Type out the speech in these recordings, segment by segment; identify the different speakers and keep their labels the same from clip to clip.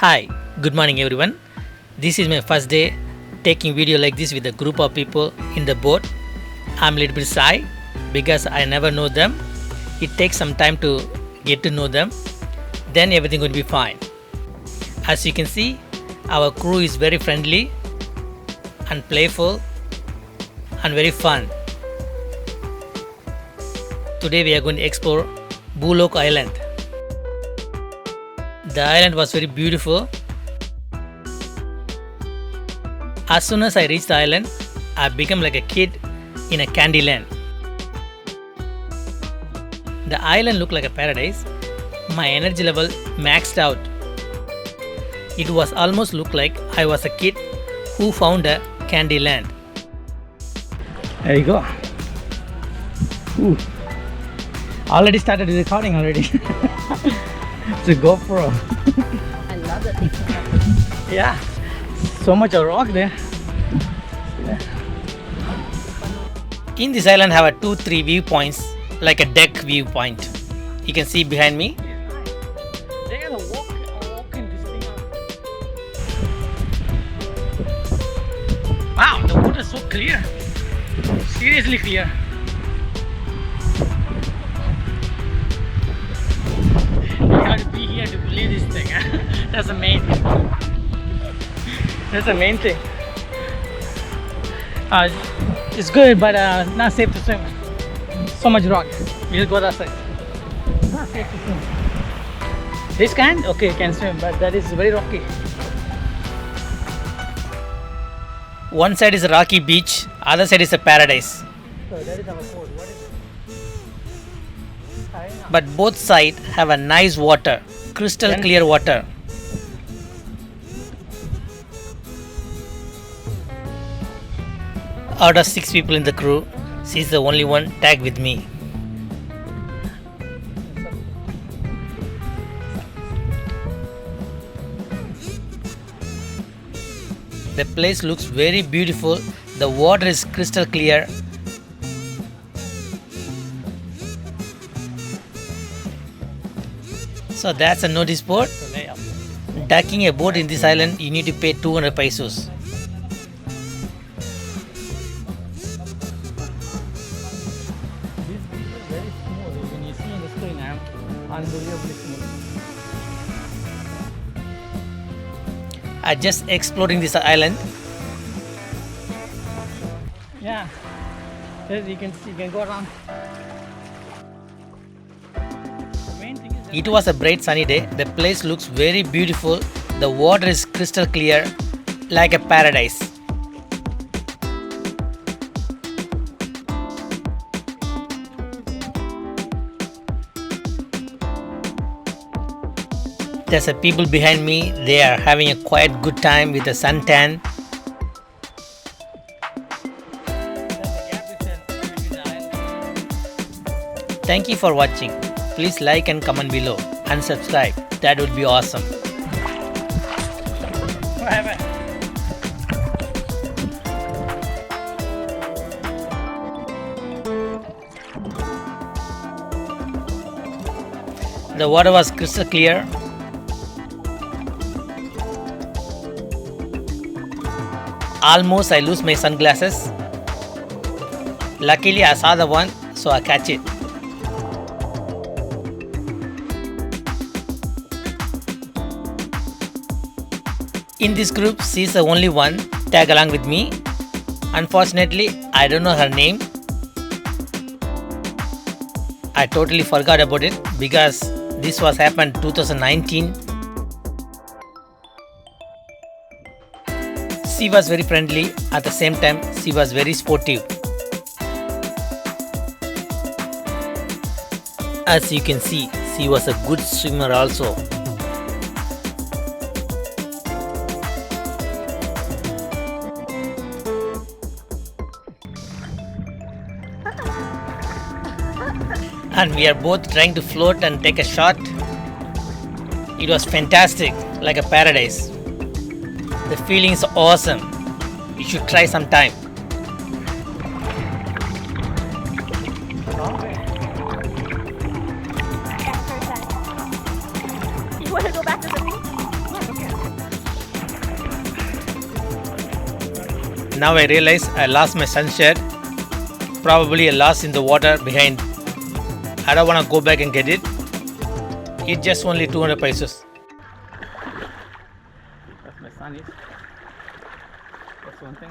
Speaker 1: Hi, good morning everyone. This is my first day taking video like this with a group of people in the boat. I'm a little bit shy because I never know them. It takes some time to get to know them. Then everything will be fine. As you can see, our crew is very friendly and playful and very fun. Today we are going to explore Bulog Island. The island was very beautiful. As soon as I reached the island, I became like a kid in a candy land. The island looked like a paradise. My energy level maxed out. It was almost looked like I was a kid who found a candy land.
Speaker 2: There you go. Ooh. Already started recording already. It's a GoPro.
Speaker 3: I love the thing.
Speaker 2: Yeah. So much of rock there.
Speaker 1: In this island have a 2-3 viewpoints like a deck viewpoint. You can see behind me.
Speaker 2: They're gonna walk in this thing. Wow, the water is so clear. Seriously clear. You have to be here to believe this thing. That's the main thing. That's the main thing. It's good, but not safe to swim. So much rock. We'll go that side. Not safe to swim. This kind, okay, can swim, but that is very rocky.
Speaker 1: One side is a rocky beach, other side is a paradise.
Speaker 2: So that is our boat. What is it?
Speaker 1: But both sides have a nice water, crystal clear water. Out of 6 people in the crew, she's the only one tagged with me. The place looks very beautiful. The water is crystal clear. So that's a notice board. Docking a boat in this island, you need to pay 200 pesos.
Speaker 2: Very smooth. When you see on the screen, unbelievably smooth.
Speaker 1: I just exploring this island.
Speaker 2: Yeah. There you can see, you can go around. The main thing is
Speaker 1: It was a bright sunny day. The place looks very beautiful. The water is crystal clear, like a paradise. There's a people behind me. They are having a quite good time with the suntan. Thank you for watching. Please like and comment below and subscribe. That would be awesome. The water was crystal clear. Almost I lose my sunglasses. Luckily I saw the one, so I catch it. In this group, she is the only one tag along with me. Unfortunately, I don't know her name. I totally forgot about it because this was happened 2019. She was very friendly. At the same time, she was very sportive. As you can see, she was a good swimmer also. And we are both trying to float and take a shot. It was fantastic, like a paradise. The feeling is awesome. You should try sometime.
Speaker 3: You want to go back to the beach?
Speaker 1: Now I realize I lost my sunshade. Probably I lost in the water behind. I don't want to go back and get it. It's just only 200 pesos.
Speaker 2: That's my son is. That's one thing.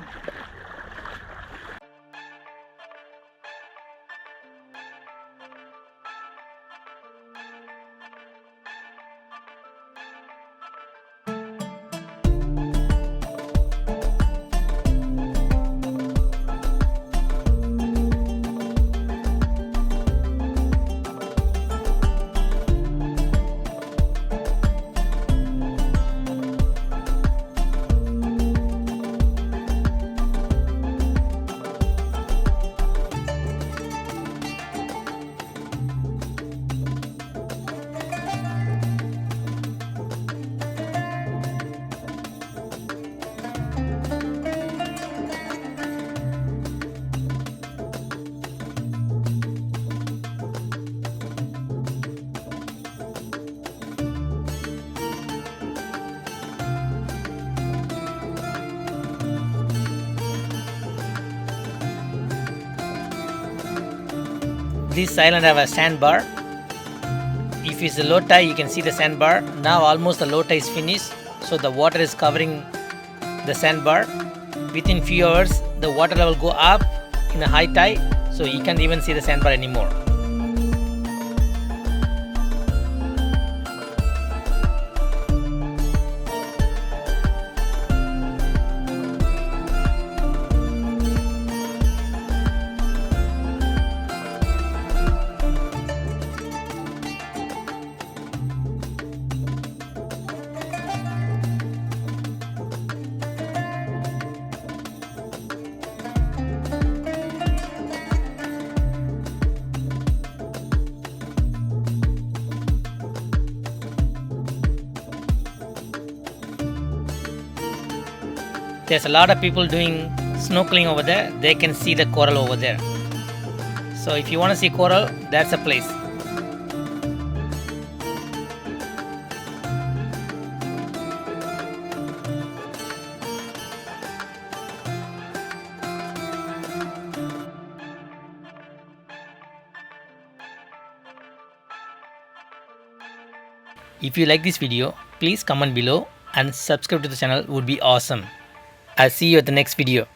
Speaker 1: This island have a sandbar. If it's a low tide, you can see the sandbar. Now almost the low tide is finished, so the water is covering the sandbar. Within few hours, the water level go up in a high tide, so you can't even see the sandbar anymore. There's a lot of people doing snorkeling over there. They can see the coral over there. So if you want to see coral, that's a place. If you like this video, please comment below and subscribe to the channel, would be awesome. I'll see you at the next video.